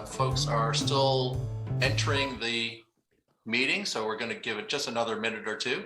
Folks are still entering the meeting, so we're going to give it just another minute or two.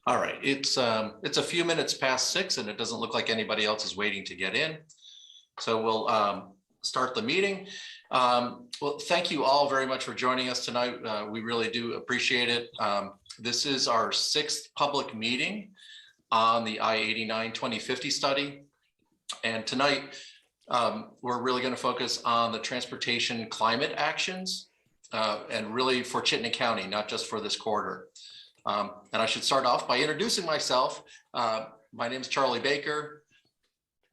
All right, it's a few minutes past 6 and it doesn't look like anybody else is waiting to get in. So we'll start the meeting. Well, thank you all very much for joining us tonight. We really do appreciate it. This is our 6th public meeting on the I-89 2050 study. And tonight, we're really going to focus on the transportation climate actions and really for Chittenden County, not just for this quarter. And I should start off by introducing myself. My name is Charlie Baker.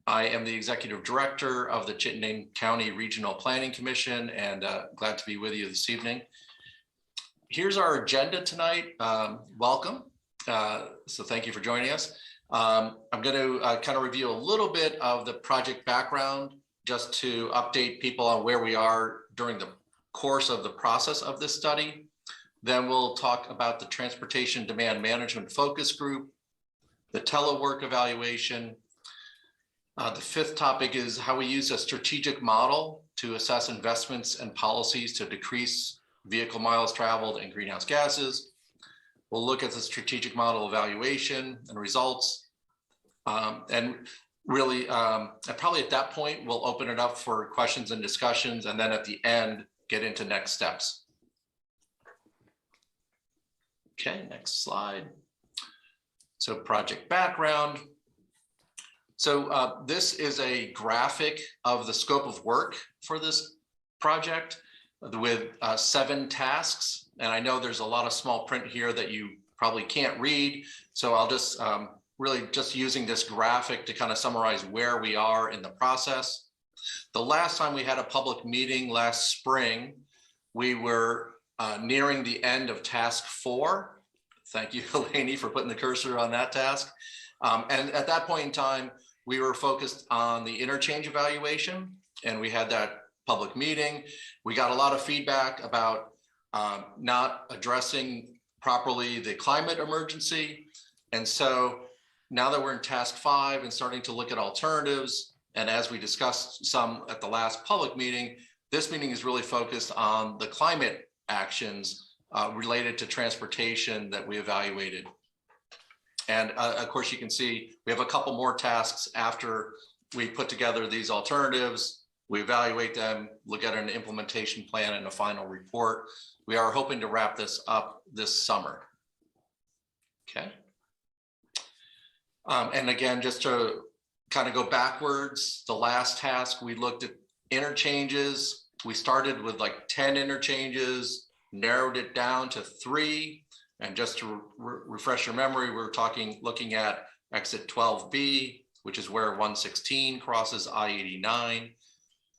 I am the Executive Director of the Chittenden County Regional Planning Commission, and glad to be with you this evening. Here's our agenda tonight. Welcome. So thank you for joining us. I'm going to kind of review a little bit of the project background just to update people on where we are during the course of the process of this study. Then we'll talk about the Transportation Demand Management Focus Group, the Telework Evaluation. The 5th topic is how we use a strategic model to assess investments and policies to decrease vehicle miles traveled and greenhouse gases. We'll look at the strategic model evaluation and results. And really, probably at that point, we'll open it up for questions and discussions, and then at the end, get into next steps. Okay, next slide. So project background. So this is a graphic of the scope of work for this project with 7 tasks. And I know there's a lot of small print here that you probably can't read. So I'll just really just using this graphic to kind of summarize where we are in the process. The last time we had a public meeting last spring, we were nearing the end of task 4. Thank you, Eleni, for putting the cursor on that task. And at that point in time, we were focused on the interchange evaluation, and we had that public meeting. We got a lot of feedback about not addressing properly the climate emergency. And so now that we're in task 5 and starting to look at alternatives, and as we discussed some at the last public meeting, this meeting is really focused on the climate actions related to transportation that we evaluated. And of course, you can see we have a couple more tasks after we put together these alternatives. We evaluate them, look at an implementation plan and a final report. We are hoping to wrap this up this summer. Okay. And again, just to kind of go backwards, the last task, we looked at interchanges. We started with like 10 interchanges, narrowed it down to 3. And just to refresh your memory, we're looking at exit 12B, which is where 116 crosses I-89,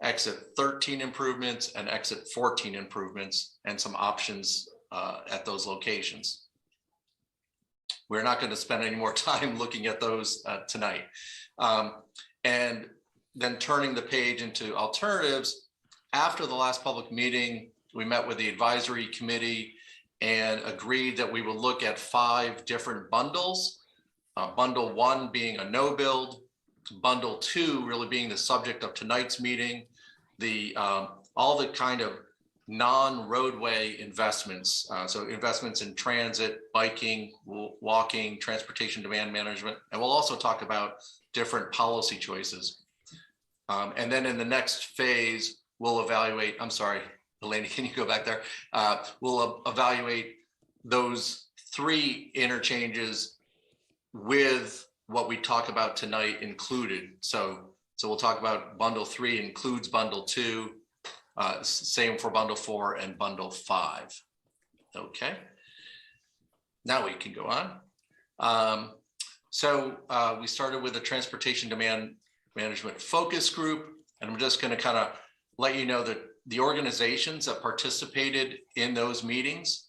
exit 13 improvements, and exit 14 improvements, and some options at those locations. We're not going to spend any more time looking at those tonight. And then turning the page into alternatives, after the last public meeting, we met with the advisory committee and agreed that we would look at 5 different bundles. Bundle 1 being a no build, bundle 2 really being the subject of tonight's meeting, all the kind of non-roadway investments, so investments in transit, biking, walking, transportation demand management, and we'll also talk about different policy choices. And then in the next phase, we'll evaluate, I'm sorry, Eleni, can you go back there? We'll evaluate those 3 interchanges with what we talk about tonight included. So we'll talk about bundle 3 includes bundle 2, same for bundle 4 and bundle 5. Okay, now we can go on. We started with the transportation demand management focus group, and I'm just going to kind of let you know that the organizations that participated in those meetings,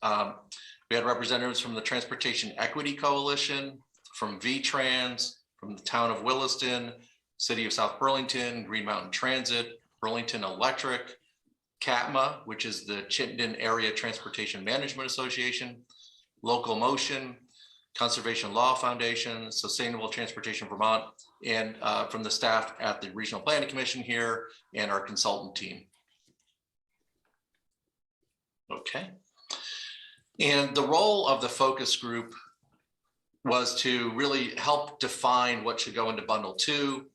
we had representatives from the Transportation Equity Coalition, from VTrans, from the town of Williston, City of South Burlington, Green Mountain Transit, Burlington Electric, CATMA, which is the Chittenden Area Transportation Management Association, Local Motion, Conservation Law Foundation, Sustainable Transportation Vermont, and from the staff at the Regional Planning Commission here and our consultant team. Okay. And the role of the focus group was to really help define what should go into bundle 2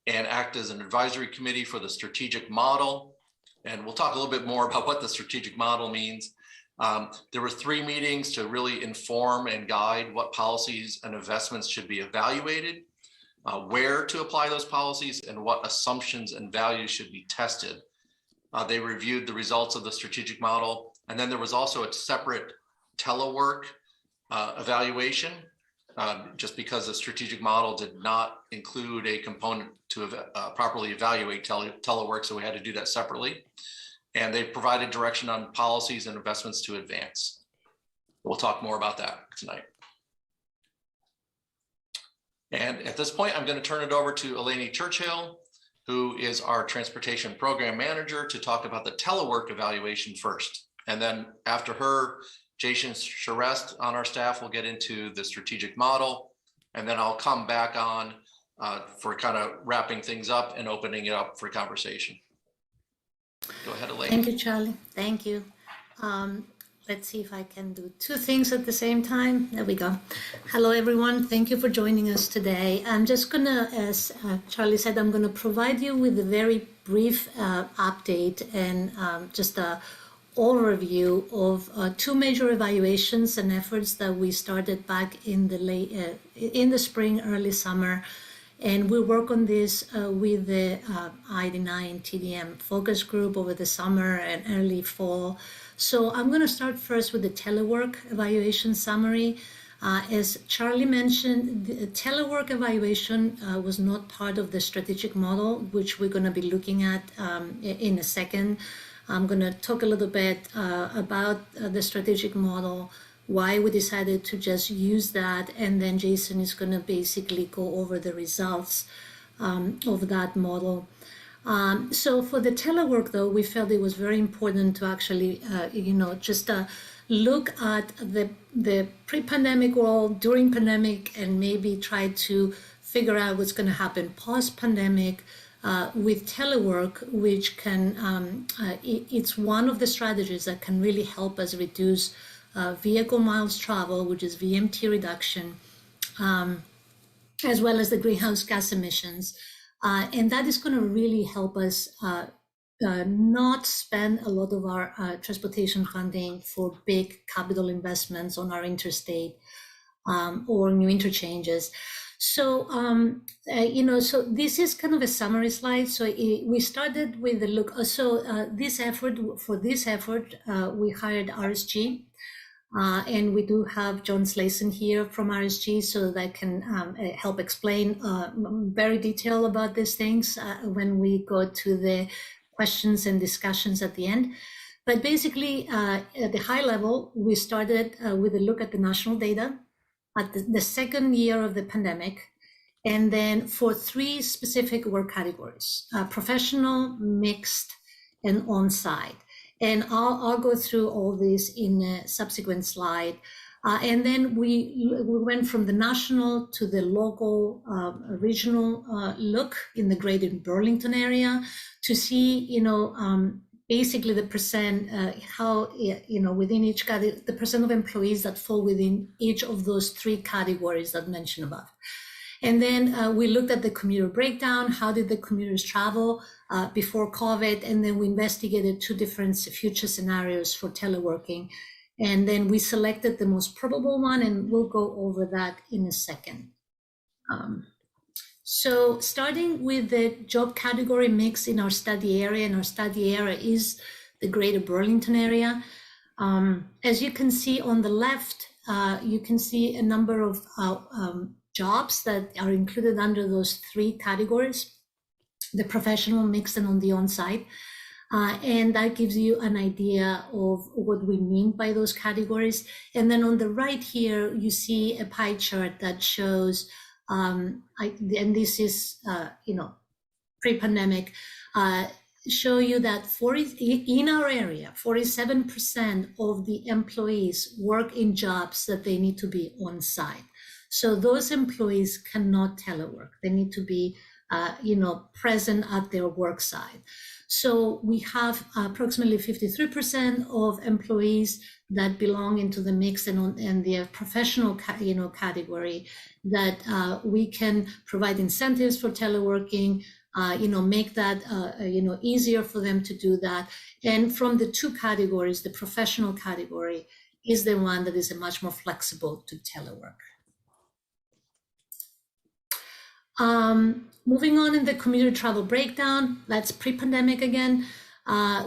and act as an advisory committee for the strategic model. And we'll talk a little bit more about what the strategic model means. There were 3 meetings to really inform and guide what policies and investments should be evaluated, where to apply those policies, and what assumptions and values should be tested. They reviewed the results of the strategic model. And then there was also a separate telework evaluation, just because the strategic model did not include a component to properly evaluate telework, so we had to do that separately. And they provided direction on policies and investments to advance. We'll talk more about that tonight. And at this point, I'm going to turn it over to Eleni Churchill, who is our transportation program manager, to talk about the telework evaluation first. And then after her, Jason Charest on our staff will get into the strategic model. And then I'll come back on for kind of wrapping things up and opening it up for conversation. Go ahead, Elaine. Thank you, Charlie. Thank you. Let's see if I can do 2 things at the same time. There we go. Hello, everyone. Thank you for joining us today. I'm just going to, as Charlie said, I'm going to provide you with a very brief update and just a overview of 2 major evaluations and efforts that we started back in the spring, early summer. And we work on this with the I-89 TDM focus group over the summer and early fall. So I'm going to start first with the telework evaluation summary. As Charlie mentioned, the telework evaluation was not part of the strategic model, which we're going to be looking at in a second. I'm going to talk a little bit about the strategic model, why we decided to just use that, and then Jason is going to basically go over the results of that model. So for the telework, though, we felt it was very important to actually, just look at the pre-pandemic world, during pandemic, and maybe try to figure out what's going to happen post-pandemic with telework, which can, it's one of the strategies that can really help us reduce vehicle miles travel, which is VMT reduction, as well as the greenhouse gas emissions. And that is going to really help us not spend a lot of our transportation funding for big capital investments on our interstate or new interchanges. So, so this is kind of a summary slide. So we started with the look. So for this effort, we hired RSG. And we do have John Slayson here from RSG, so that can help explain very detailed about these things when we go to the questions and discussions at the end. But basically, at the high level, we started with a look at the national data at the second year of the pandemic, and then for 3 specific work categories: professional, mixed, and on-site. And I'll go through all this in a subsequent slide. And then we went from the national to the local, regional look in the greater Burlington area to see, basically the percent, how, within each category, the percent of employees that fall within each of those 3 categories that mentioned above. And then we looked at the commuter breakdown. How did the commuters travel before COVID? And then we investigated 2 different future scenarios for teleworking. And then we selected the most probable one, and we'll go over that in a second. So starting with the job category mix in our study area, and our study area is the greater Burlington area. As you can see on the left, you can see a number of jobs that are included under those three categories, the professional, mixed, and on the on-site. And that gives you an idea of what we mean by those categories. And then on the right here, you see a pie chart that shows, and this is, pre-pandemic, show you that in our area, 47% of the employees work in jobs that they need to be on site. So those employees cannot telework. They need to be, present at their work site. So we have approximately 53% of employees that belong into the mixed and the professional, category, that we can provide incentives for teleworking, make that, easier for them to do that. And from the two categories, the professional category is the one that is much more flexible to telework. Moving on in the commuter travel breakdown, that's pre-pandemic again.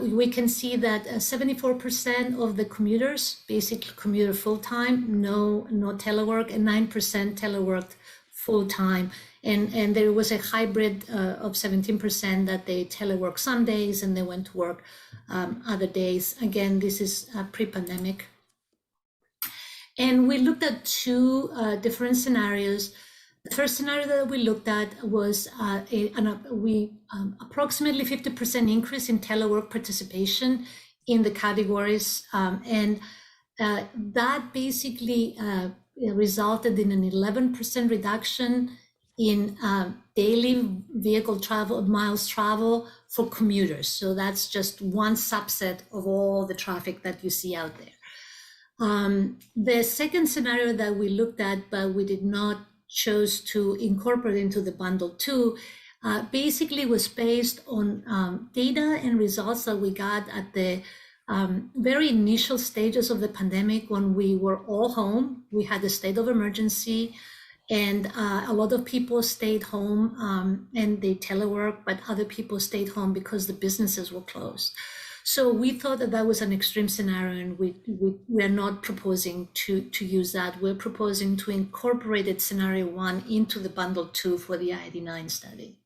We can see that 74% of the commuters basically commuter full-time, no telework, and 9% teleworked full-time. And there was a hybrid of 17% that they telework some days and they went to work other days. Again, this is pre-pandemic. And we looked at two different scenarios. The first scenario that we looked at was approximately 50% increase in telework participation in the categories. And that basically resulted in an 11% reduction in daily vehicle travel, miles travel for commuters. So that's just one subset of all the traffic that you see out there. The second scenario that we looked at, but we did not chose to incorporate into the bundle 2, basically was based on data and results that we got at the very initial stages of the pandemic when we were all home. We had a state of emergency, and a lot of people stayed home and they teleworked, but other people stayed home because the businesses were closed. So we thought that that was an extreme scenario, and we're not proposing to use that. We're proposing to incorporate it, scenario 1, into the bundle 2 for the I-89 study.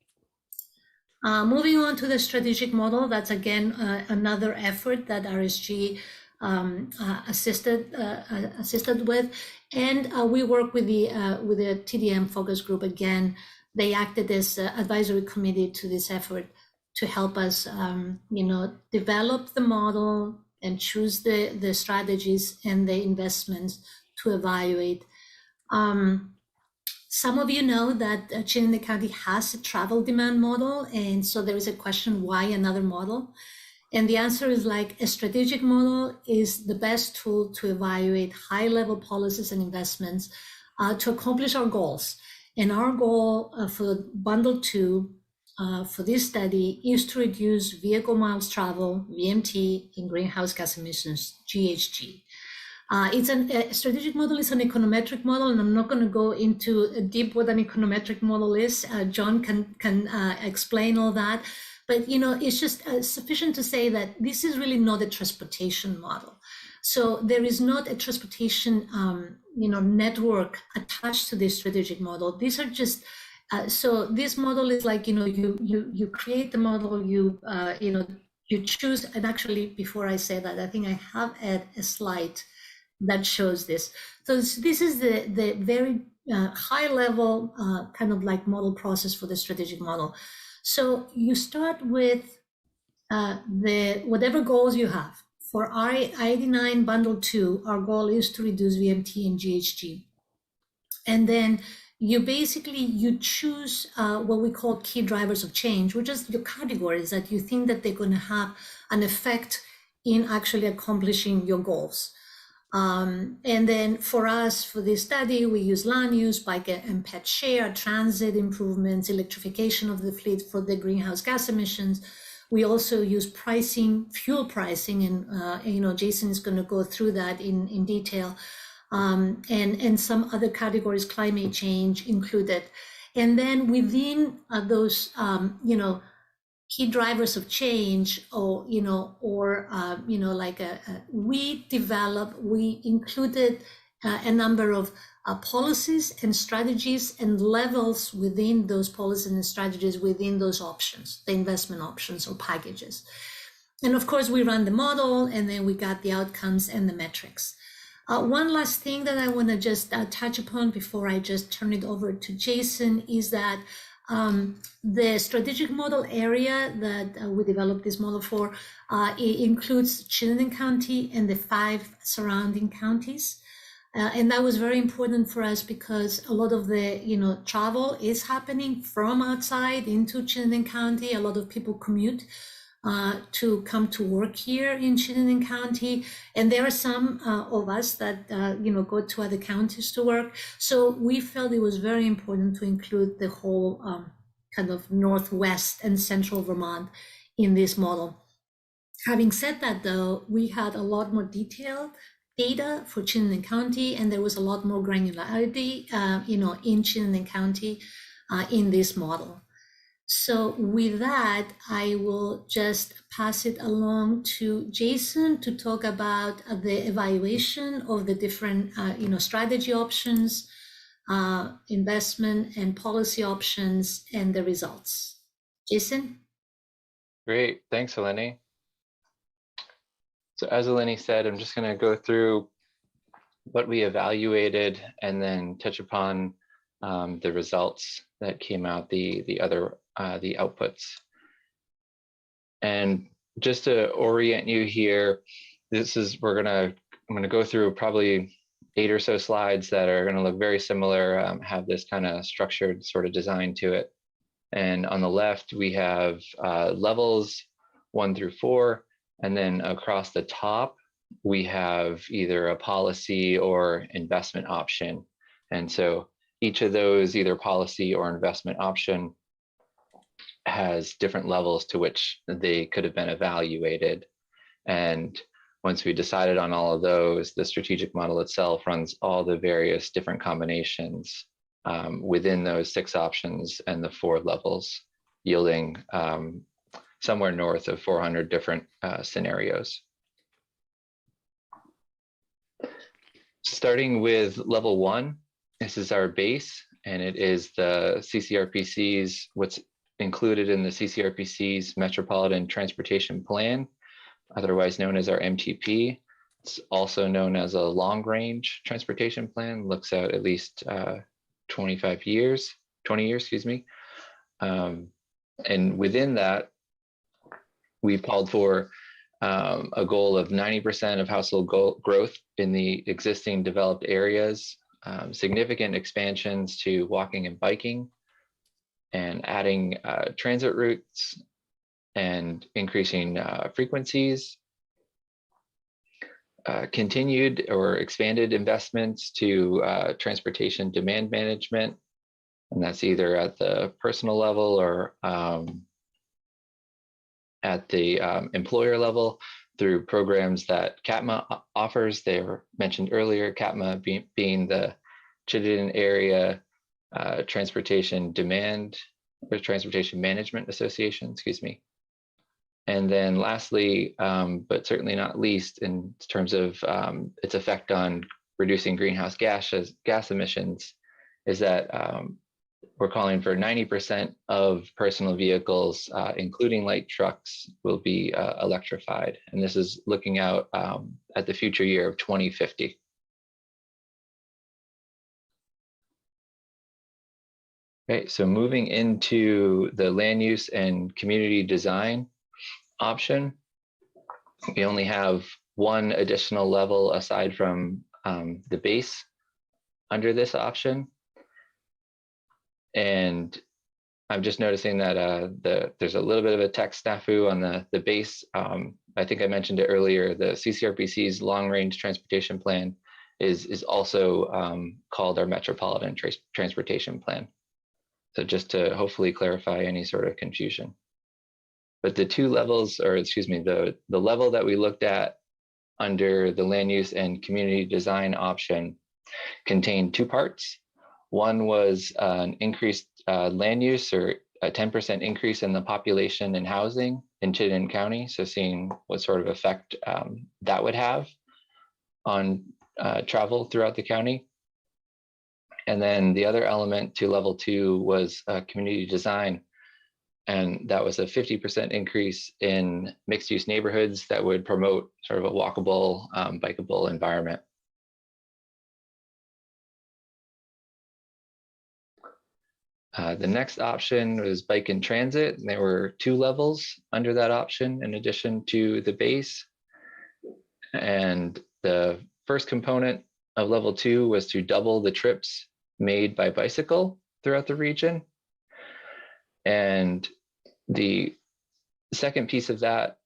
Moving on to the strategic model, that's again another effort that RSG assisted with, and we work with the TDM focus group. Again, they acted as advisory committee to this effort to help us, develop the model and choose the strategies and the investments to evaluate. Some of you know that Chittenden County has a travel demand model, and so there is a question, why another model? And the answer is, like, a strategic model is the best tool to evaluate high-level policies and investments to accomplish our goals. And our goal for bundle 2 for this study is to reduce vehicle miles travel, VMT, and greenhouse gas emissions, GHG. It's a strategic model is an econometric model, and I'm not going to go into deep what an econometric model is. John can explain all that, but it's just sufficient to say that this is really not a transportation model. So there is not a transportation network attached to this strategic model. These are just so this model is like, you create the model, you choose. And actually, before I say that, I think I have a slide that shows this. So this is the very high level kind of like model process for the strategic model. So you start with whatever goals you have. For our I-89 bundle 2, our goal is to reduce VMT and GHG. And then you choose what we call key drivers of change, which is your categories that you think that they're going to have an effect in actually accomplishing your goals. And then for us, for this study, we use land use, bike and pet share, transit improvements, electrification of the fleet for the greenhouse gas emissions. We also use pricing, fuel pricing, and Jason is going to go through that in detail, and some other categories, climate change included. And then within those, key drivers of change, or we included a number of policies and strategies and levels within those policies and strategies within those options, the investment options or packages. And of course, we ran the model, and then we got the outcomes and the metrics. One last thing that I want to just touch upon before I just turn it over to Jason is that the strategic model area that we developed this model for, it includes Chittenden County and the 5 surrounding counties. And that was very important for us because a lot of the travel is happening from outside into Chittenden County. A lot of people commute to come to work here in Chittenden County, and there are some of us that go to other counties to work. So we felt it was very important to include the whole kind of Northwest and Central Vermont in this model. Having said that, though, we had a lot more detailed data for Chittenden County, and there was a lot more granularity, in Chittenden County in this model. So with that, I will just pass it along to Jason to talk about the evaluation of the different, strategy options, investment and policy options, and the results. Jason? Great, thanks, Eleni. So as Eleni said, I'm just going to go through what we evaluated and then touch upon the results that came out, the outputs. And just to orient you here, I'm gonna go through probably 8 or so slides that are gonna look very similar, have this kind of structured sort of design to it. And on the left, we have levels 1 through 4, and then across the top, we have either a policy or investment option. And so each of those, either policy or investment option, has different levels to which they could have been evaluated. And once we decided on all of those, the strategic model itself runs all the various different combinations within those 6 options and the 4 levels, yielding somewhere north of 400 different scenarios. Starting with level 1, this is our base, and it is the CCRPC's, what's included in the CCRPC's Metropolitan Transportation Plan, otherwise known as our MTP. It's also known as a long-range transportation plan, looks out at least 20 years, excuse me. And within that, we've called for a goal of 90% of household growth in the existing developed areas, significant expansions to walking and biking, and adding transit routes and increasing frequencies, continued or expanded investments to transportation demand management, and that's either at the personal level or at the employer level through programs that CATMA offers. They were mentioned earlier, CATMA being the Chittenden Area Transportation Demand or Transportation Management Association, excuse me. And then lastly, but certainly not least, in terms of its effect on reducing greenhouse gas emissions, is that we're calling for 90% of personal vehicles, including light trucks, will be electrified. And this is looking out at the future year of 2050. Okay, so moving into the land use and community design option, we only have one additional level aside from the base under this option. And I'm just noticing that there's a little bit of a text snafu on the base. I think I mentioned it earlier, the CCRPC's long-range transportation plan is also called our Metropolitan Transportation Plan. So just to hopefully clarify any sort of confusion. But the two levels, or excuse me, the level that we looked at under the land use and community design option contained two parts. One was an increased land use, or a 10% increase in the population and housing in Chittenden County. So seeing what sort of effect that would have on travel throughout the county. And then the other element to level 2 was community design. And that was a 50% increase in mixed use neighborhoods that would promote sort of a walkable, bikeable environment. The next option was bike and transit, and there were 2 levels under that option in addition to the base. And the first component of level 2 was to double the trips made by bicycle throughout the region. And the second piece of that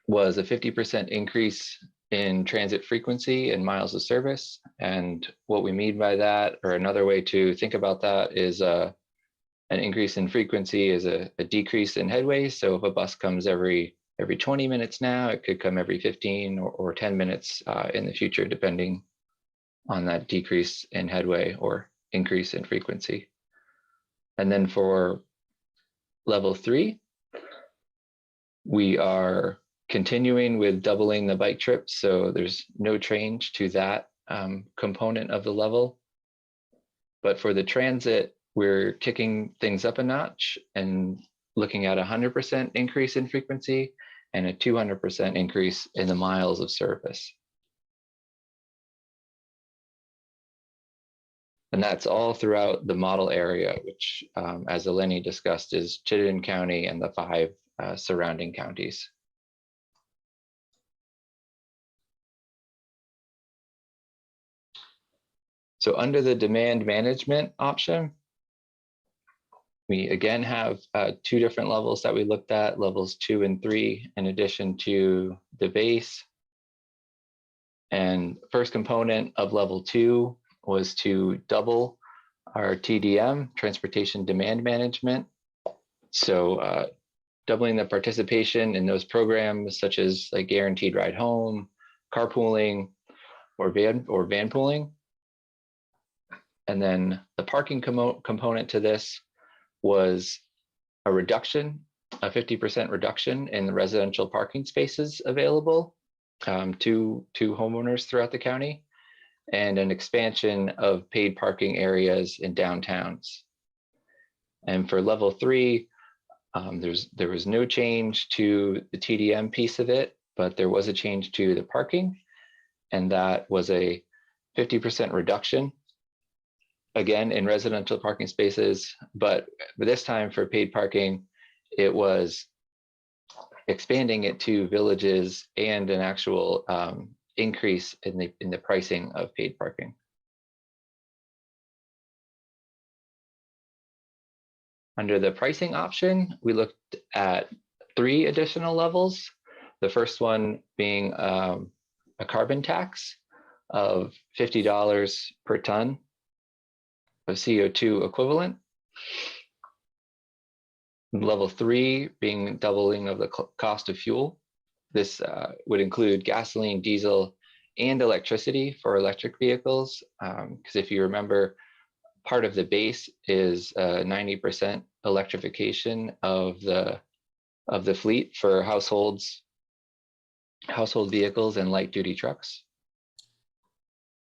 was a 50% increase in transit frequency and miles of service. And what we mean by that, or another way to think about that, is an increase in frequency is a decrease in headway. So if a bus comes every 20 minutes now, it could come every 15 or 10 minutes in the future, depending on that decrease in headway or increase in frequency. And then for level 3, we are continuing with doubling the bike trips. So there's no change to that component of the level. But for the transit, we're kicking things up a notch and looking at 100% increase in frequency and a 200% increase in the miles of service. And that's all throughout the model area, which, as Eleni discussed, is Chittenden County and the 5 surrounding counties. So under the demand management option, we again have 2 different levels that we looked at, levels 2 and 3, in addition to the base. And first component of level 2 was to double our TDM, transportation demand management. So doubling the participation in those programs such as like guaranteed ride home, carpooling, or van pooling. And then the parking component to this was a reduction, a 50% reduction in the residential parking spaces available to homeowners throughout the county, and an expansion of paid parking areas in downtowns. And for level 3, there was no change to the TDM piece of it, but there was a change to the parking, and that was a 50% reduction, again, in residential parking spaces, but this time for paid parking, it was expanding it to villages and an actual increase in the pricing of paid parking. Under the pricing option, we looked at 3 additional levels. The first one being a carbon tax of $50 per ton of CO2 equivalent. Level 3 being doubling of the cost of fuel. This would include gasoline, diesel, and electricity for electric vehicles. Because if you remember, part of the base is 90% electrification of the fleet for household vehicles and light duty trucks.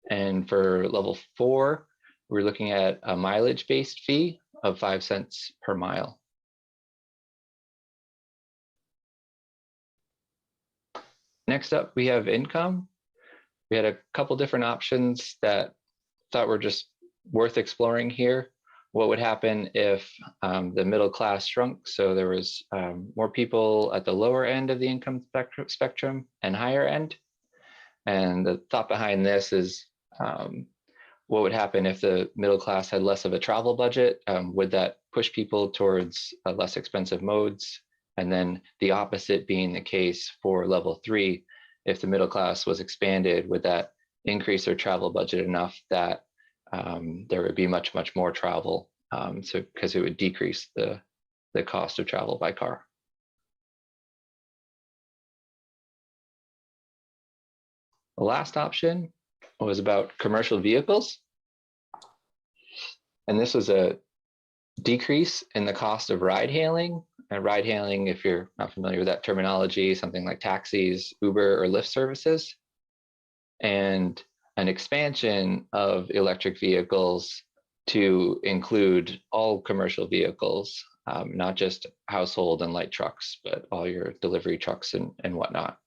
And for level 4, we're looking at a mileage-based fee of 5 cents per mile. Next up, we have income. We had a couple different options that thought were just worth exploring here. What would happen if the middle class shrunk? So there was more people at the lower end of the income spectrum and higher end. And the thought behind this is, what would happen if the middle class had less of a travel budget? Would that push people towards less expensive modes? And then the opposite being the case for level 3, if the middle class was expanded, would that increase their travel budget enough that there would be much more travel? So because it would decrease the cost of travel by car. The last option was about commercial vehicles. And this was a decrease in the cost of ride hailing. And ride hailing, if you're not familiar with that terminology, something like taxis, Uber, or Lyft services. And an expansion of electric vehicles to include all commercial vehicles, not just household and light trucks, but all your delivery trucks and whatnot.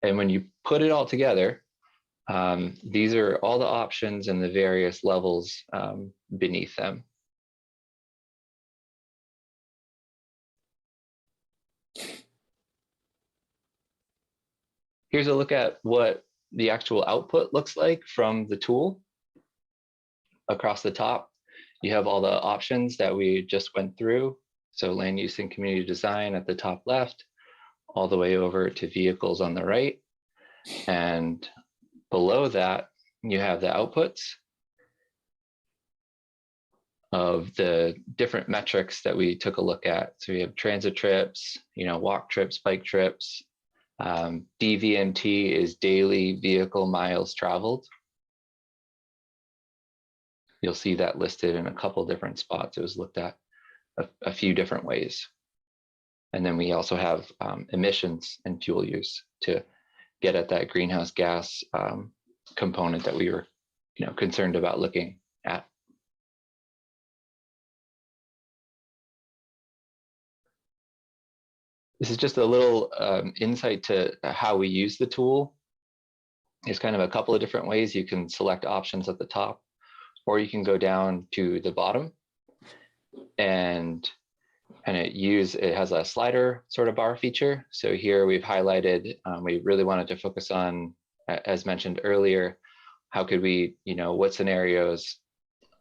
And when you put it all together, these are all the options and the various levels beneath them. Here's a look at what the actual output looks like from the tool. Across the top, you have all the options that we just went through. So land use and community design at the top left, all the way over to vehicles on the right. And below that, you have the outputs of the different metrics that we took a look at. So we have transit trips, walk trips, bike trips. BVMT is daily vehicle miles traveled. You'll see that listed in a couple different spots. It was looked at a few different ways. And then we also have emissions and fuel use to get at that greenhouse gas component that we were concerned about looking at. This is just a little insight to how we use the tool. There's kind of a couple of different ways. You can select options at the top, or you can go down to the bottom and it has a slider sort of bar feature. So here we've highlighted, we really wanted to focus on, as mentioned earlier, how could we, what scenarios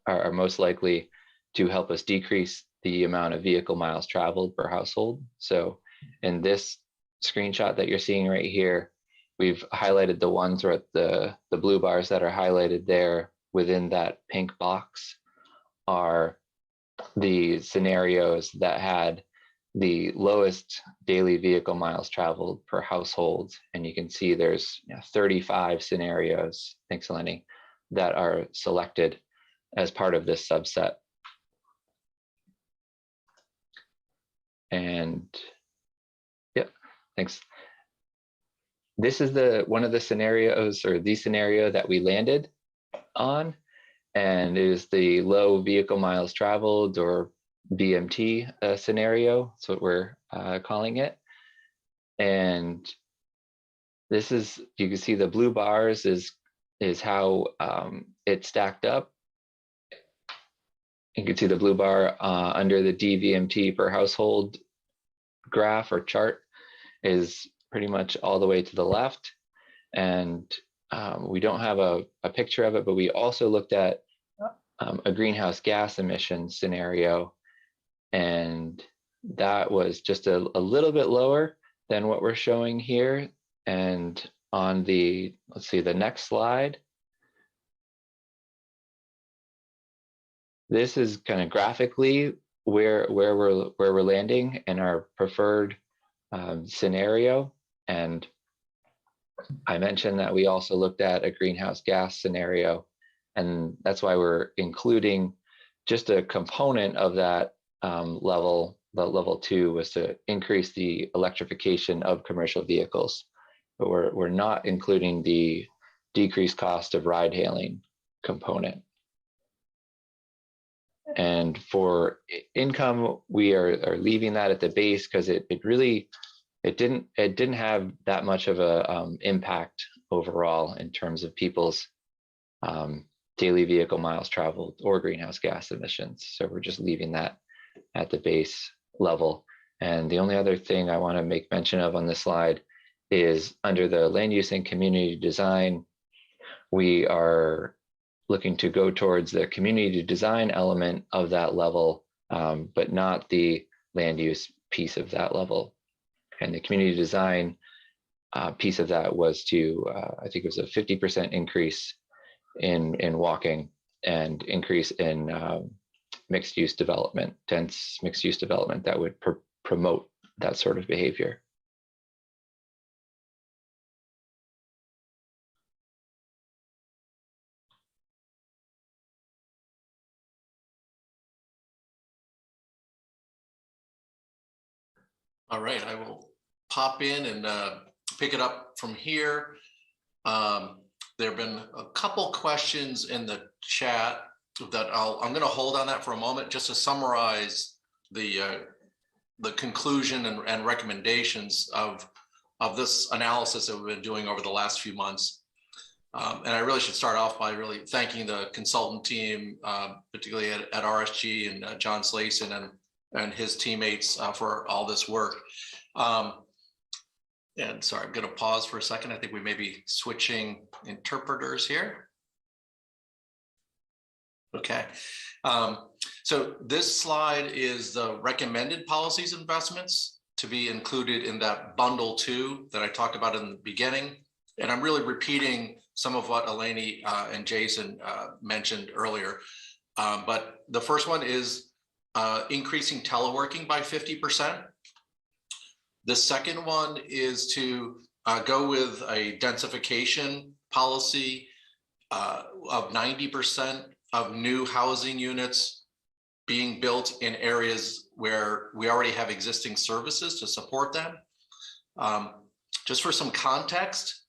are most likely to help us decrease the amount of vehicle miles traveled per household. So in this screenshot that you're seeing right here, we've highlighted the ones where the blue bars that are highlighted there within that pink box are the scenarios that had the lowest daily vehicle miles traveled per household. And you can see there's 35 scenarios, thanks Eleni, that are selected as part of this subset. And thanks. This is one of the scenarios, or the scenario that we landed on, and it is the low vehicle miles traveled, or BMT scenario. That's what we're calling it. And this is, you can see the blue bars is how it stacked up. You can see the blue bar under the DVMT per household graph or chart is pretty much all the way to the left. And we don't have a picture of it, but we also looked at a greenhouse gas emission scenario. And that was just a little bit lower than what we're showing here. And on the, let's see, the next slide, this is kind of graphically where we're landing in our preferred scenario. And I mentioned that we also looked at a greenhouse gas scenario, and that's why we're including just a component of that level. The level 2 was to increase the electrification of commercial vehicles, but we're not including the decreased cost of ride hailing component. And for income, we are leaving that at the base because it didn't have that much of a impact overall in terms of people's daily vehicle miles traveled or greenhouse gas emissions. So we're just leaving that at the base level. And the only other thing I want to make mention of on this slide is under the land use and community design, we are looking to go towards the community design element of that level, but not the land use piece of that level. And the community design piece of that was to, I think it was a 50% increase in walking and increase in mixed use development, dense mixed use development that would promote that sort of behavior. All right, I will pop in and pick it up from here. There have been a couple questions in the chat that I'm going to hold on that for a moment just to summarize the conclusion and recommendations of this analysis that we've been doing over the last few months. And I really should start off by really thanking the consultant team, particularly at RSG and John Slayson and his teammates for all this work. And sorry, I'm going to pause for a second. I think we may be switching interpreters here. Okay. So this slide is the recommended policies investments to be included in that bundle 2 that I talked about in the beginning. And I'm really repeating some of what Eleni and Jason mentioned earlier. But the first one is increasing teleworking by 50%. The second one is to go with a densification policy of 90% of new housing units being built in areas where we already have existing services to support them. Just for some context,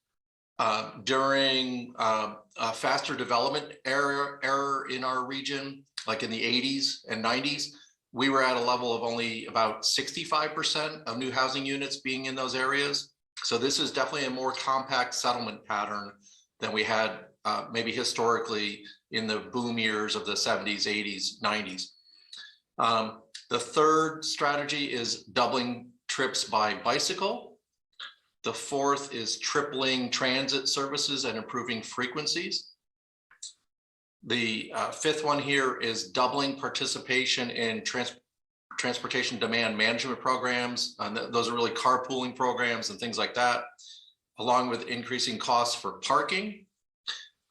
during a faster development era in our region, like in the 80s and 90s, we were at a level of only about 65% of new housing units being in those areas. So this is definitely a more compact settlement pattern than we had maybe historically in the boom years of the 70s, 80s, 90s. The third strategy is doubling trips by bicycle. The fourth is tripling transit services and improving frequencies. The fifth one here is doubling participation in transportation demand management programs. Those are really carpooling programs and things like that, along with increasing costs for parking.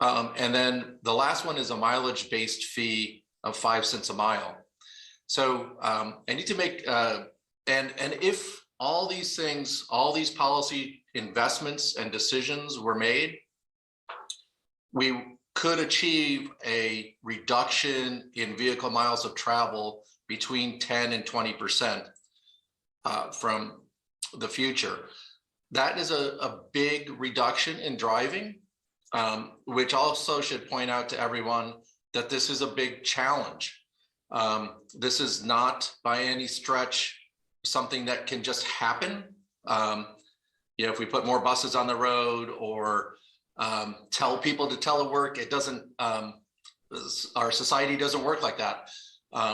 And then the last one is a mileage-based fee of 5 cents a mile. So I need to make, and if all these things, all these policy investments and decisions were made, we could achieve a reduction in vehicle miles of travel between 10 and 20% from the future. That is a big reduction in driving, which also should point out to everyone that this is a big challenge. This is not by any stretch something that can just happen. You know, if we put more buses on the road or tell people to telework, it doesn't, our society doesn't work like that.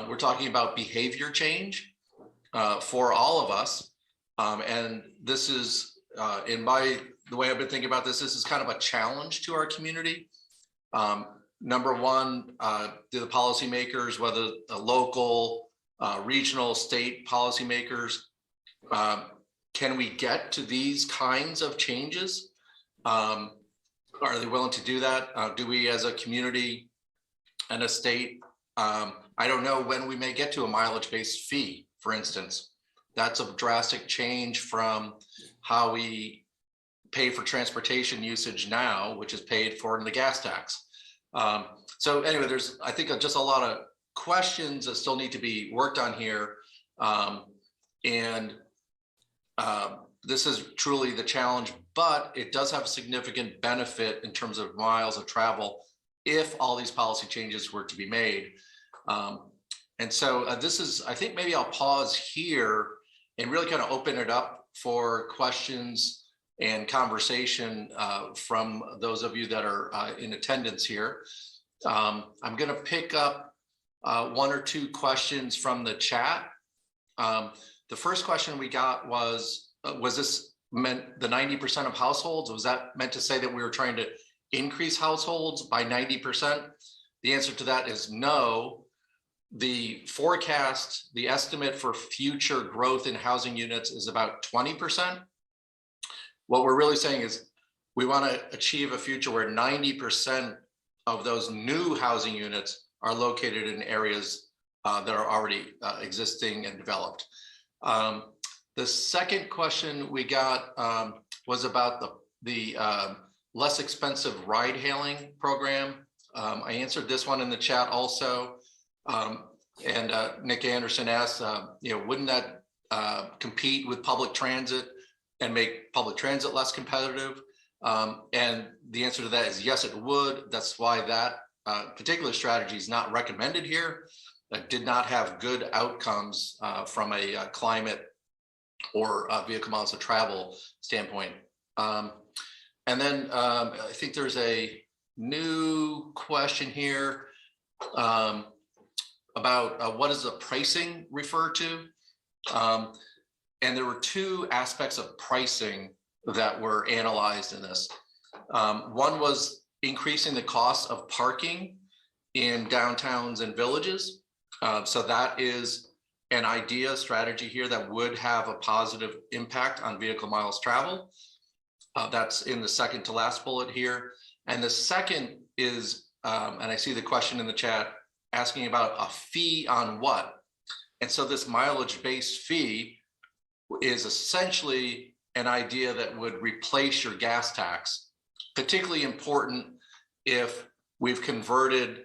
We're talking about behavior change for all of us. And this is, the way I've been thinking about this is kind of a challenge to our community. Number one, do the policymakers, whether the local, regional, state policymakers, can we get to these kinds of changes? Are they willing to do that? Do we as a community and a state, I don't know when we may get to a mileage-based fee, for instance. That's a drastic change from how we pay for transportation usage now, which is paid for in the gas tax. So anyway, there's, I think, just a lot of questions that still need to be worked on here. This is truly the challenge, but it does have a significant benefit in terms of miles of travel if all these policy changes were to be made. And so this is, I think maybe I'll pause here and really kind of open it up for questions and conversation from those of you that are in attendance here. I'm going to pick up one or two questions from the chat. The first question we got was this meant the 90% of households? Was that meant to say that we were trying to increase households by 90%? The answer to that is no. The forecast, the estimate for future growth in housing units is about 20%. What we're really saying is we want to achieve a future where 90% of those new housing units are located in areas that are already existing and developed. The second question we got was about the less expensive ride hailing program. I answered this one in the chat also. And Nick Anderson asked, you know, wouldn't that compete with public transit and make public transit less competitive? And the answer to that is yes, it would. That's why that particular strategy is not recommended here. That did not have good outcomes from a climate or vehicle miles of travel standpoint. And then I think there's a new question here about what does the pricing refer to? And there were two aspects of pricing that were analyzed in this. One was increasing the cost of parking in downtowns and villages. So that is an idea, strategy here that would have a positive impact on vehicle miles traveled. That's in the second to last bullet here. And the second is, and I see the question in the chat asking about a fee on what? And so this mileage-based fee is essentially an idea that would replace your gas tax, particularly important if we've converted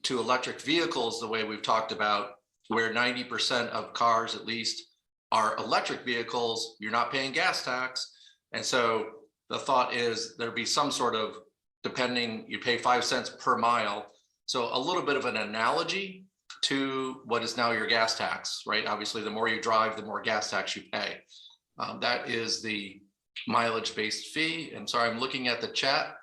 to electric vehicles the way we've talked about, where 90% of cars at least are electric vehicles, you're not paying gas tax. And so the thought is there'd be some sort of, depending, you pay 5 cents per mile. So a little bit of an analogy to what is now your gas tax, right? Obviously, the more you drive, the more gas tax you pay. That is the mileage-based fee. And sorry, I'm looking at the chat.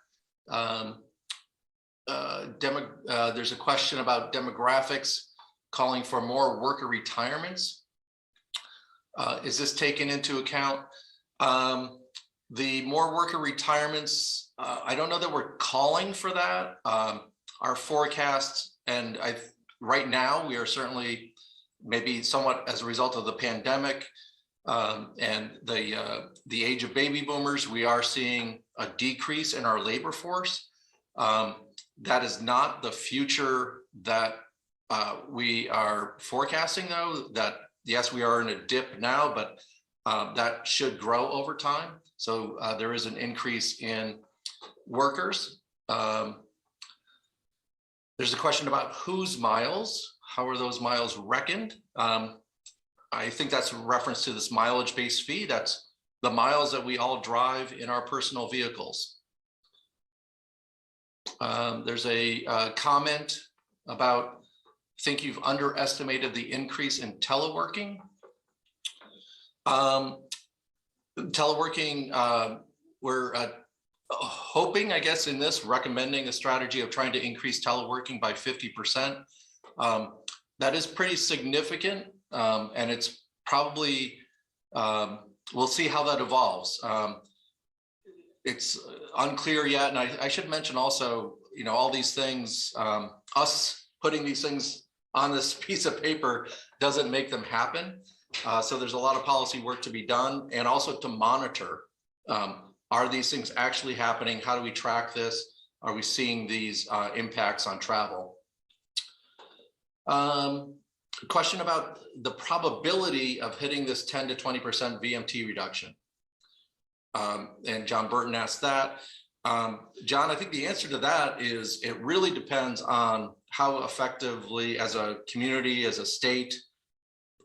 There's a question about demographics calling for more worker retirements. Is this taken into account? The more worker retirements, I don't know that we're calling for that. Our forecasts, and right now we are certainly maybe somewhat as a result of the pandemic and the age of baby boomers, we are seeing a decrease in our labor force. That is not the future that we are forecasting, though, that yes, we are in a dip now, but that should grow over time. So there is an increase in workers. There's a question about whose miles, how are those miles reckoned? I think that's a reference to this mileage-based fee. That's the miles that we all drive in our personal vehicles. There's a comment about, I think you've underestimated the increase in teleworking. Teleworking, we're hoping, I guess, in this, recommending a strategy of trying to increase teleworking by 50%. That is pretty significant, and it's probably, we'll see how that evolves. It's unclear yet, and I should mention also, you know, all these things, us putting these things on this piece of paper doesn't make them happen. So there's a lot of policy work to be done, and also to monitor. Are these things actually happening? How do we track this? Are we seeing these impacts on travel? Question about the probability of hitting this 10 to 20% VMT reduction. And John Burton asked that. John, I think the answer to that is it really depends on how effectively as a community, as a state,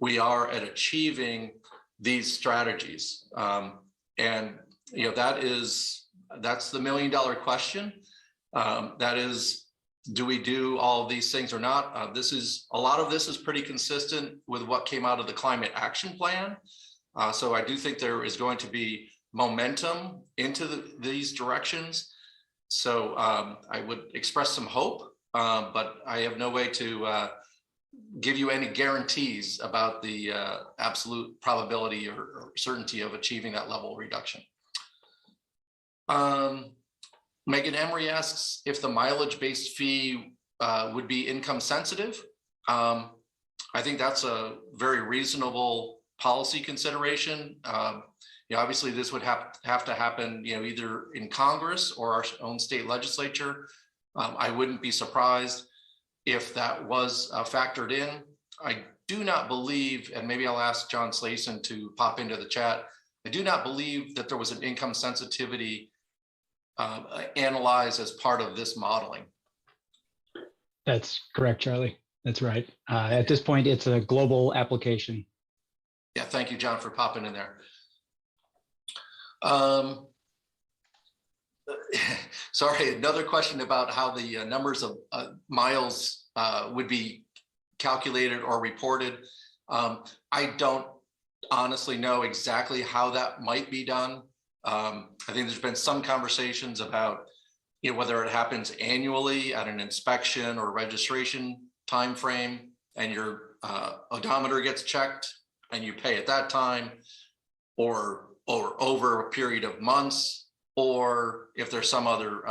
we are at achieving these strategies. And you know, that's the $1 million question. That is, do we do all of these things or not? A lot of this is pretty consistent with what came out of the climate action plan. So I do think there is going to be momentum into these directions. So I would express some hope, but I have no way to give you any guarantees about the absolute probability or certainty of achieving that level of reduction. Megan Emery asks if the mileage-based fee would be income sensitive. I think that's a very reasonable policy consideration. You know, obviously this would have to happen, you know, either in Congress or our own state legislature. I wouldn't be surprised if that was factored in. I do not believe, and maybe I'll ask John Slason to pop into the chat, I do not believe that there was an income sensitivity analyzed as part of this modeling. That's correct, Charlie. That's right. At this point, it's a global application. Yeah, thank you, John, for popping in there. Um, sorry, another question about how the numbers of miles would be calculated or reported. I don't honestly know exactly how that might be done. I think there's been some conversations about, you know, whether it happens annually at an inspection or registration timeframe, and your odometer gets checked and you pay at that time, or over a period of months, or if there's some other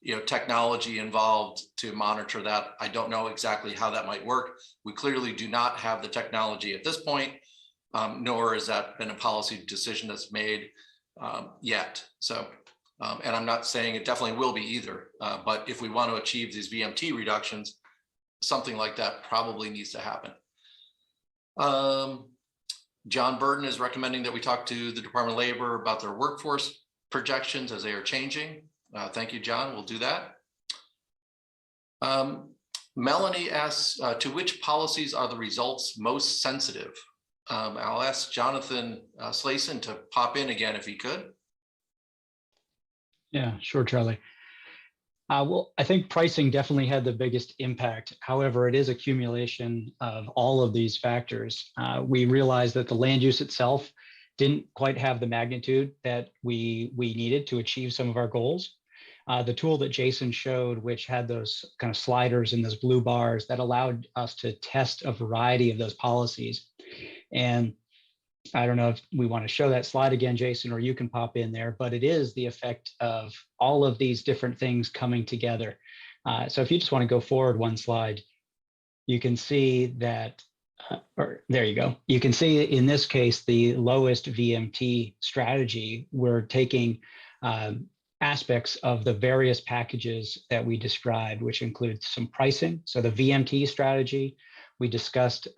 you know, technology involved to monitor that. I don't know exactly how that might work. We clearly do not have the technology at this point, nor has that been a policy decision that's made yet. So, and I'm not saying it definitely will be either, but if we want to achieve these VMT reductions, something like that probably needs to happen. John Burton is recommending that we talk to the Department of Labor about their workforce projections as they are changing. Thank you, John. We'll do that. Melanie asks, to which policies are the results most sensitive? I'll ask Jonathan Slayson to pop in again if he could. Yeah, sure, Charlie. Well, I think pricing definitely had the biggest impact. However, it is accumulation of all of these factors. We realized that the land use itself didn't quite have the magnitude that we needed to achieve some of our goals. The tool that Jason showed, which had those kind of sliders and those blue bars, that allowed us to test a variety of those policies. And I don't know if we want to show that slide again, Jason, or you can pop in there, but it is the effect of all of these different things coming together. So if you just want to go forward one slide, you can see that, or there you go. You can see in this case, the lowest VMT strategy, we're taking aspects of the various packages that we described, which include some pricing. So the VMT strategy, we discussed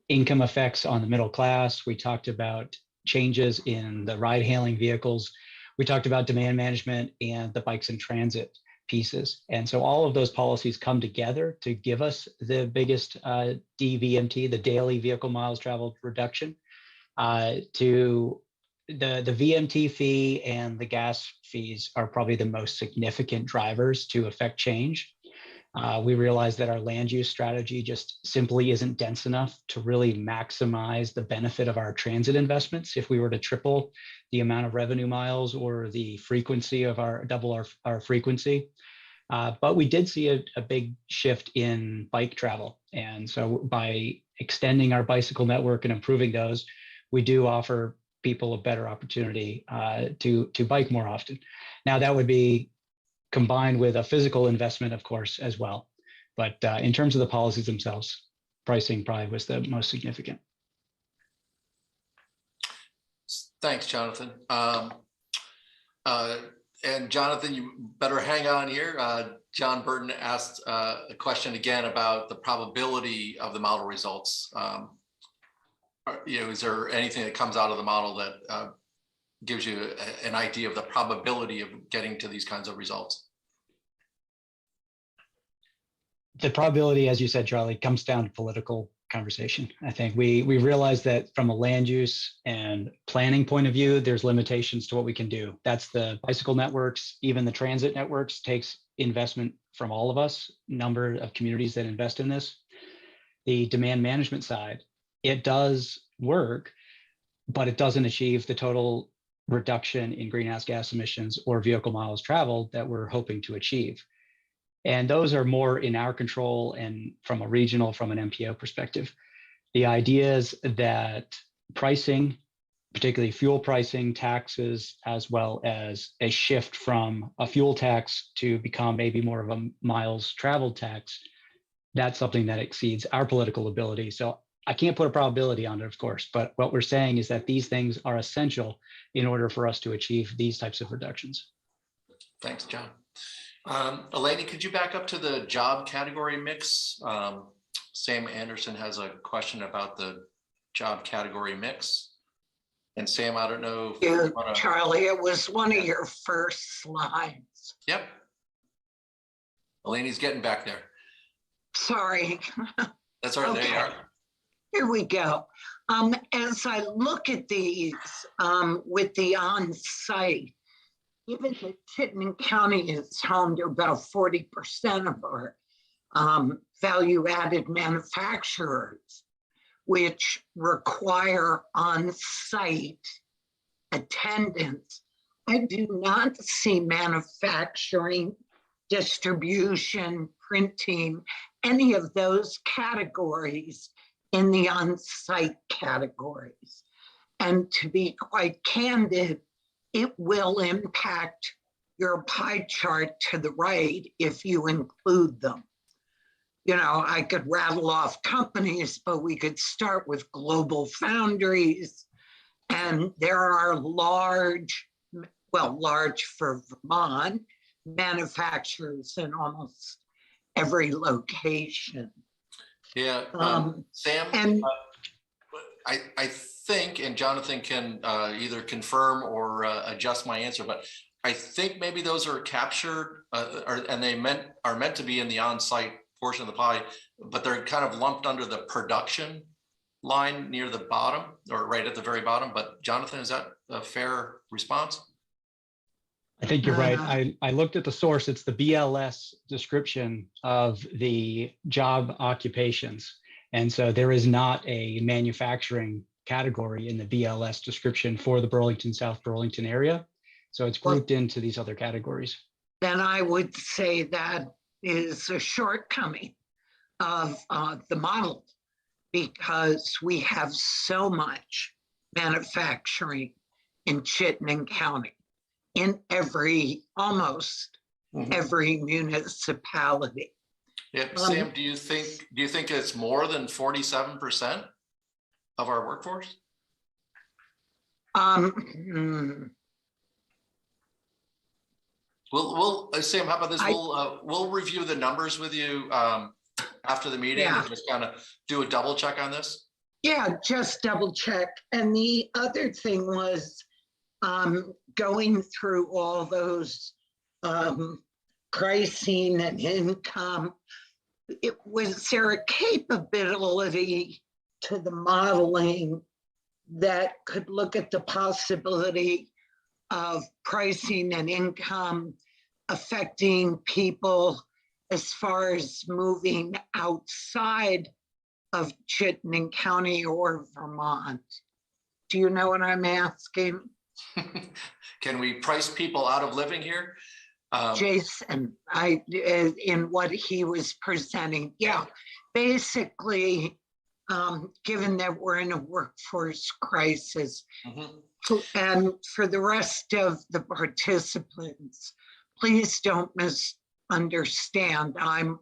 income effects on the middle class. We talked about changes in the ride hailing vehicles. We talked about demand management and the bikes in transit pieces. And so all of those policies come together to give us the biggest DVMT, the daily vehicle miles traveled reduction. To the VMT fee and the gas fees are probably the most significant drivers to affect change. We realized that our land use strategy just simply isn't dense enough to really maximize the benefit of our transit investments. If we were to triple the amount of revenue miles or the frequency of double our frequency. But we did see a big shift in bike travel. And so by extending our bicycle network and improving those, we do offer people a better opportunity to bike more often. Now that would be combined with a physical investment, of course, as well. But in terms of the policies themselves, pricing probably was the most significant. Thanks, Jonathan. And Jonathan, you better hang on here. John Burton asked a question again about the probability of the model results. You know, is there anything that comes out of the model that gives you an idea of the probability of getting to these kinds of results? The probability, as you said, Charlie, comes down to political conversation. I think we realize that from a land use and planning point of view, there's limitations to what we can do. That's the bicycle networks, even the transit networks takes investment from all of us, number of communities that invest in this. The demand management side, it does work, but it doesn't achieve the total reduction in greenhouse gas emissions or vehicle miles traveled that we're hoping to achieve. And those are more in our control and from a regional, from an MPO perspective. The idea is that pricing, particularly fuel pricing, taxes, as well as a shift from a fuel tax to become maybe more of a miles traveled tax, that's something that exceeds our political ability. So I can't put a probability on it, of course, but what we're saying is that these things are essential in order for us to achieve these types of reductions. Thanks, John. Eleni, could you back up to the job category mix? Sam Anderson has a question about the job category mix. And Sam, I don't know if you wanna... Charlie, it was one of your first slides. Yep. Eleni's getting back there. Sorry. That's all right, okay. There you are. Here we go. As I look at these with the on-site, given that Chittenden County is home to about 40% of our value-added manufacturers, which require on-site attendance, I do not see manufacturing, distribution, printing, any of those categories in the on-site categories. And to be quite candid, it will impact your pie chart to the right if you include them. You know, I could rattle off companies, but we could start with Global Foundries. And there are large, well, large for Vermont, manufacturers in almost every location. Yeah, Sam, and I think, and Jonathan can either confirm or adjust my answer, but I think maybe those are captured and they are meant to be in the on-site portion of the pie, but they're kind of lumped under the production line near the bottom or right at the very bottom. But Jonathan, is that a fair response? I think you're right. I looked at the source. It's the BLS description of the job occupations. And so there is not a manufacturing category in the BLS description for the Burlington, South Burlington area. So it's grouped into these other categories. Then I would say that is a shortcoming of the model, because we have so much manufacturing in Chittenden County, in almost every municipality. Yeah, Sam, do you think it's more than 47% of our workforce? We'll Sam, how about this? We'll review the numbers with you after the meeting and just kind of do a double check on this. Yeah, just double check. And the other thing was going through all those pricing and income. Was there a capability to the modeling that could look at the possibility of pricing and income affecting people as far as moving outside of Chittenden County or Vermont? Do you know what I'm asking? Can we price people out of living here? Jason, in what he was presenting, basically, given that we're in a workforce crisis, and for the rest of the participants, please don't misunderstand. I'm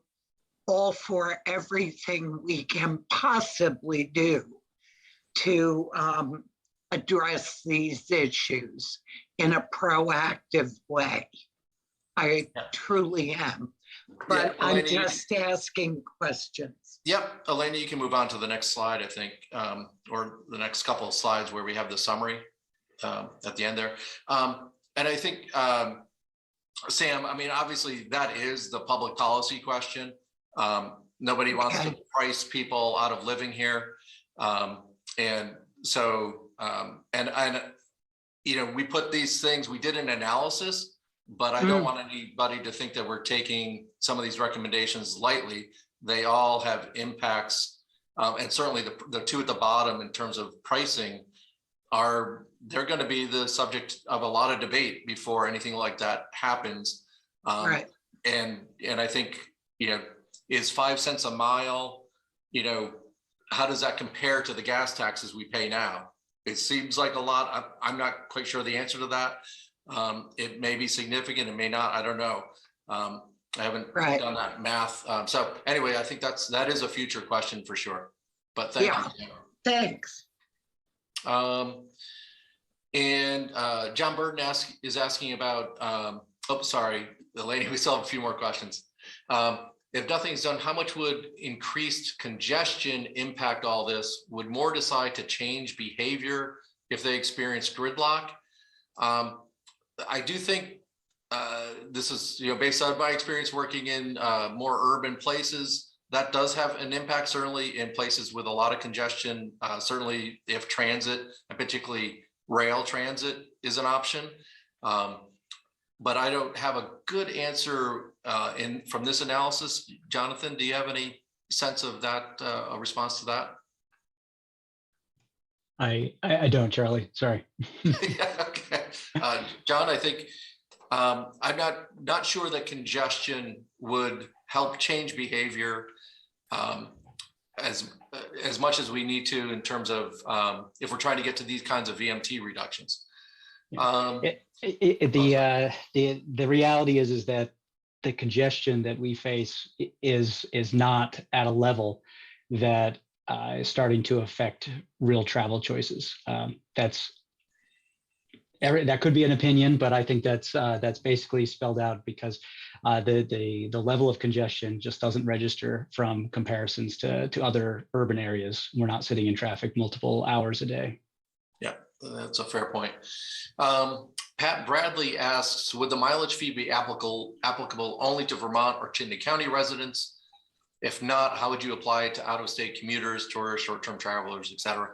all for everything we can possibly do to address these issues in a proactive way. I truly am, but I'm just asking questions. Yep, Elena, you can move on to the next slide, I think, or the next couple of slides where we have the summary at the end there. And I think, Sam, I mean, obviously that is the public policy question. Nobody wants to price people out of living here. And so, and you know, we put these things, we did an analysis, but I don't want anybody to think that we're taking some of these recommendations lightly. They all have impacts, and certainly the two at the bottom in terms of pricing they're going to be the subject of a lot of debate before anything like that happens. Right. And I think, you know, is 5 cents a mile, you know, how does that compare to the gas taxes we pay now? It seems like a lot. I'm not quite sure the answer to that. It may be significant, it may not, I don't know. I haven't done that math. So anyway, I think that is a future question for sure, but thank you. Thanks. And John Burton is asking about, oh, sorry, Elaine, we still have a few more questions. If nothing's done, how much would increased congestion impact all this? Would more decide to change behavior if they experience gridlock? I do think this is, you know, based on my experience working in more urban places, that does have an impact, certainly in places with a lot of congestion, certainly if transit, and particularly rail transit, is an option. But I don't have a good answer from this analysis. Jonathan, do you have any sense of that, a response to that? I don't, Charlie, sorry. Yeah, okay. John, I think I'm not sure that congestion would help change behavior as much as we need to in terms of if we're trying to get to these kinds of VMT reductions. The reality is that the congestion that we face is not at a level that is starting to affect real travel choices. That could be an opinion, but I think that's basically spelled out because the level of congestion just doesn't register from comparisons to other urban areas. We're not sitting in traffic multiple hours a day. Yeah, that's a fair point. Pat Bradley asks, would the mileage fee be applicable only to Vermont or Chittenden County residents? If not, how would you apply it to out-of-state commuters, tourists, short-term travelers, et cetera?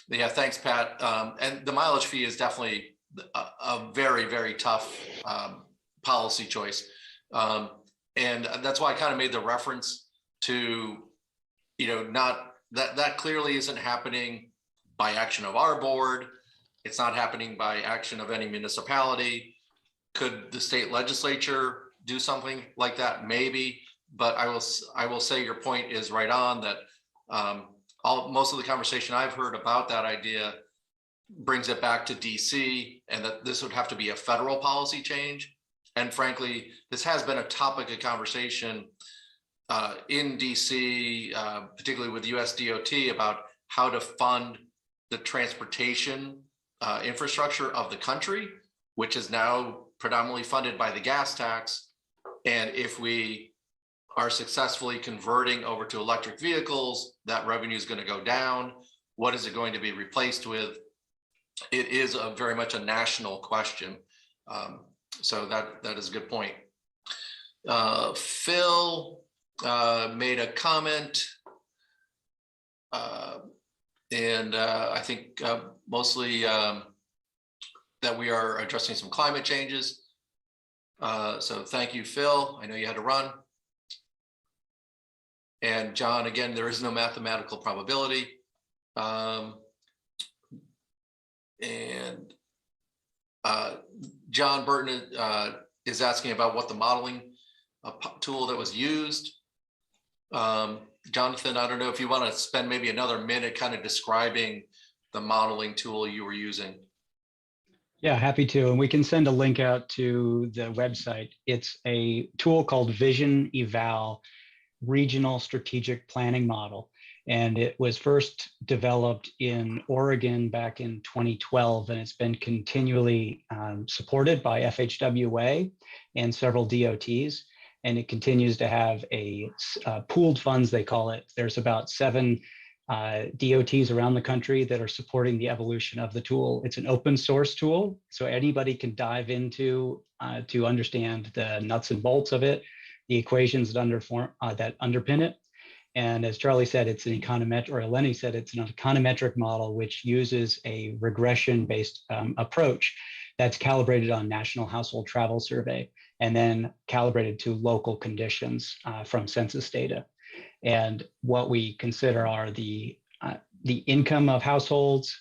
Yeah, thanks, Pat. And the mileage fee is definitely a very, very tough policy choice. And that's why I kind of made the reference to, not that clearly isn't happening by action of our board. It's not happening by action of any municipality. Could the state legislature do something like that? Maybe, but I will say your point is right on that most of the conversation I've heard about that idea brings it back to DC, and that this would have to be a federal policy change. And frankly, this has been a topic of conversation in DC, particularly with US DOT, about how to fund the transportation infrastructure of the country, which is now predominantly funded by the gas tax. And if we are successfully converting over to electric vehicles, that revenue is going to go down. What is it going to be replaced with? It is very much a national question. So that is a good point. Phil made a comment, and I think mostly that we are addressing some climate changes. So thank you, Phil. I know you had to run. And John, again, there is no mathematical probability. John Burton is asking about what the modeling tool that was used. Jonathan, I don't know if you want to spend maybe another minute kind of describing the modeling tool you were using. Yeah, happy to. And we can send a link out to the website. It's a tool called Vision Eval Regional Strategic Planning Model. And it was first developed in Oregon back in 2012, and it's been continually supported by FHWA and several DOTs. And it continues to have a pooled funds, they call it. There's about 7 DOTs around the country that are supporting the evolution of the tool. It's an open source tool, so anybody can dive into to understand the nuts and bolts of it, the equations that underpin it. And as Charlie said, it's an econometric, or Eleni said, it's an econometric model which uses a regression-based approach that's calibrated on National Household Travel Survey and then calibrated to local conditions from census data. And what we consider are the income of households,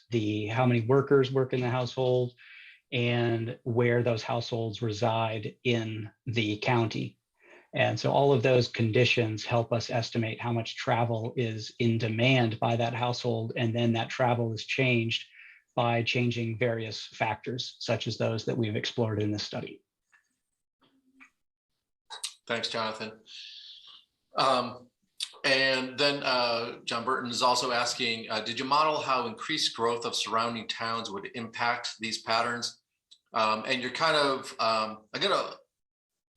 how many workers work in the household, and where those households reside in the county. And so all of those conditions help us estimate how much travel is in demand by that household. And then that travel is changed by changing various factors, such as those that we've explored in this study. Thanks, Jonathan. And then John Burton is also asking, did you model how increased growth of surrounding towns would impact these patterns? And you're kind of,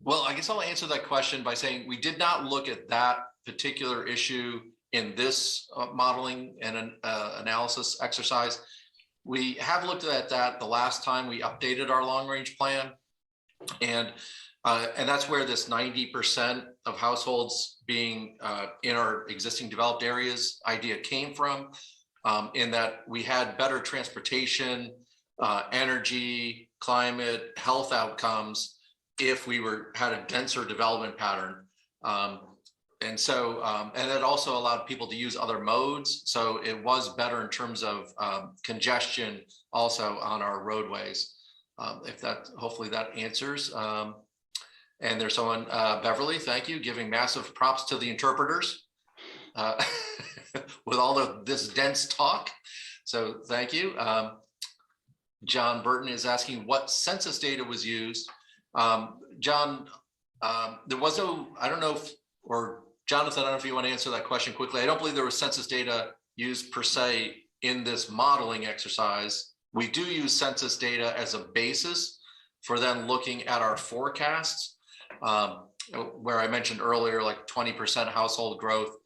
well, I guess I'll answer that question by saying we did not look at that particular issue in this modeling and analysis exercise. We have looked at that the last time we updated our long-range plan. And that's where this 90% of households being in our existing developed areas idea came from, in that we had better transportation, energy, climate, health outcomes if we had a denser development pattern. And so, and it also allowed people to use other modes. So it was better in terms of congestion also on our roadways. If that, hopefully that answers. And there's someone, Beverly, thank you, giving massive props to the interpreters with all of this dense talk. So thank you. John Burton is asking what census data was used. John, there was no, I don't know if, or Jonathan, I don't know if you want to answer that question quickly. I don't believe there was census data used per se in this modeling exercise. We do use census data as a basis for then looking at our forecasts, where I mentioned earlier, like 20% household growth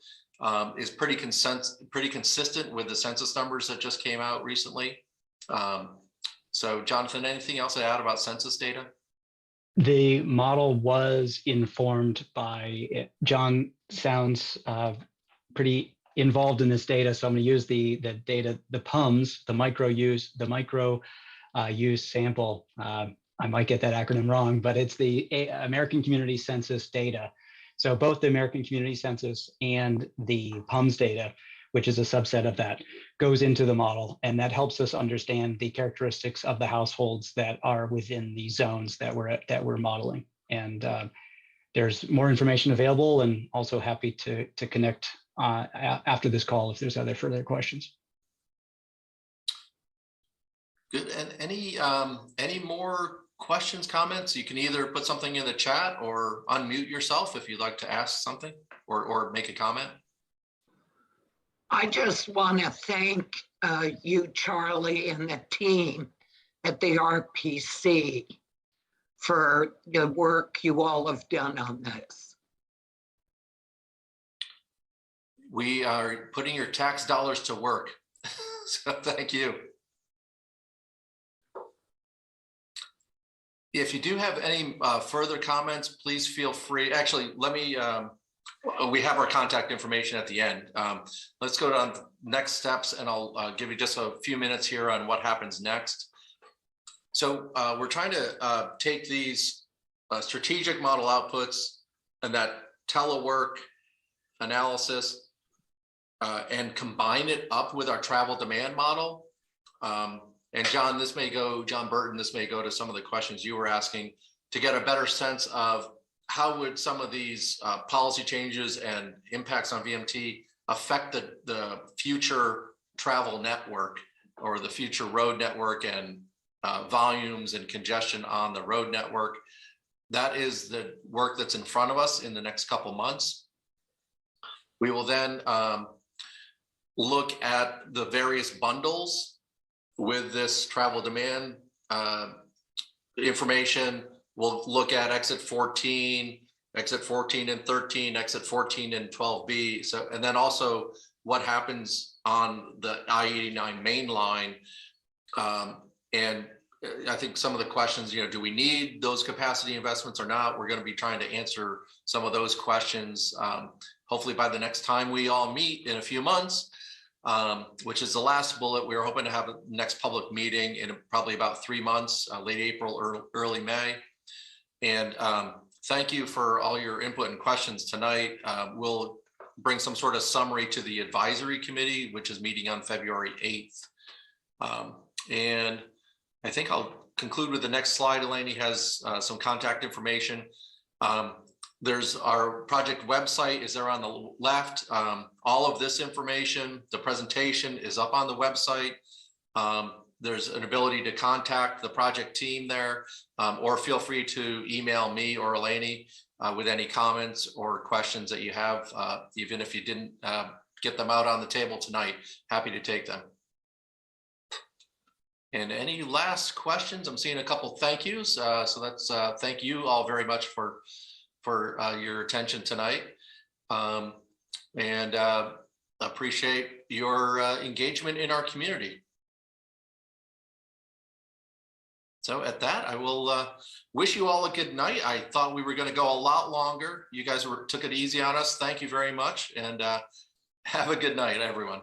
is pretty consistent with the census numbers that just came out recently. So Jonathan, anything else to add about census data? The model was informed by, John sounds pretty involved in this data, so I'm going to use the data, the PUMS, the micro use sample. I might get that acronym wrong, but it's the American Community Census data. So both the American Community Census and the PUMS data, which is a subset of that, goes into the model, and that helps us understand the characteristics of the households that are within the zones that we're modeling. And there's more information available, and also happy to connect after this call if there's other further questions. Good. And any more questions, comments? You can either put something in the chat or unmute yourself if you'd like to ask something or make a comment. I just want to thank you, Charlie, and the team at the RPC for the work you all have done on this. We are putting your tax dollars to work. So thank you. If you do have any further comments, please feel free. Actually, let me, we have our contact information at the end. Let's go on next steps, and I'll give you just a few minutes here on what happens next. So we're trying to take these strategic model outputs and that telework analysis and combine it up with our travel demand model. And John Burton, this may go to some of the questions you were asking to get a better sense of how would some of these policy changes and impacts on VMT affect the future travel network or the future road network and volumes and congestion on the road network. That is the work that's in front of us in the next couple months. We will then look at the various bundles with this travel demand information. We'll look at exit 14 and 13, exit 14 and 12B. So, and then also what happens on the I-89 main line. And I think some of the questions, do we need those capacity investments or not? We're going to be trying to answer some of those questions, hopefully by the next time we all meet in a few months, which is the last bullet. We're hoping to have a next public meeting in probably about 3 months, late April or early May. And thank you for all your input and questions tonight. We'll bring some sort of summary to the advisory committee, which is meeting on February 8th. And I think I'll conclude with the next slide. Eleni has some contact information. There's our project website is there on the left. All of this information, the presentation is up on the website. There's an ability to contact the project team there, or feel free to email me or Eleni with any comments or questions that you have, even if you didn't get them out on the table tonight. Happy to take them. And any last questions? I'm seeing a couple thank yous. So that's thank you all very much for your attention tonight, and appreciate your engagement in our community. So at that, I will wish you all a good night. I thought we were going to go a lot longer. You guys took it easy on us. Thank you very much. And have a good night, everyone.